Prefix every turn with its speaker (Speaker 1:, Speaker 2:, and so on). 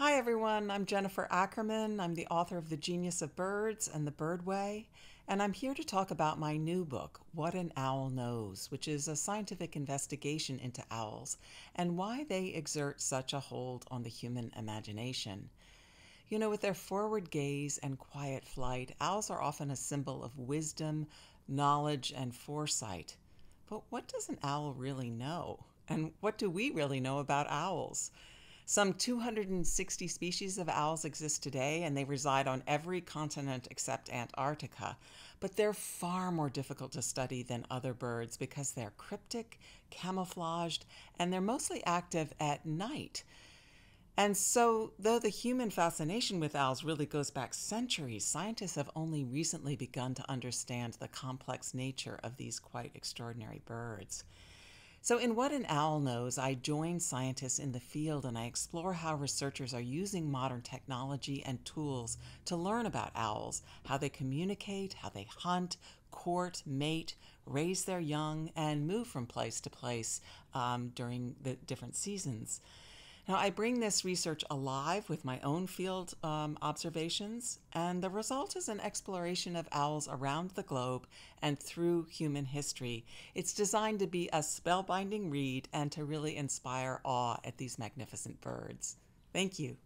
Speaker 1: Hi everyone, I'm Jennifer Ackerman. I'm the author of The Genius of Birds and The Bird Way, and I'm here to talk about my new book, What an Owl Knows, which is a scientific investigation into owls and why they exert such a hold on the human imagination. You know, with their forward gaze and quiet flight, owls are often a symbol of wisdom, knowledge, and foresight. But what does an owl really know? And what do we really know about owls? Some 260 species of owls exist today, and they reside on every continent except Antarctica. But they're far more difficult to study than other birds because they're cryptic, camouflaged, and they're mostly active at night. And so, though the human fascination with owls really goes back centuries, scientists have only recently begun to understand the complex nature of these quite extraordinary birds. So in What an Owl Knows, I join scientists in the field and I explore how researchers are using modern technology and tools to learn about owls, how they communicate, how they hunt, court, mate, raise their young, and move from place to place during the different seasons. Now, I bring this research alive with my own field observations, and the result is an exploration of owls around the globe and through human history. It's designed to be a spellbinding read and to really inspire awe at these magnificent birds. Thank you.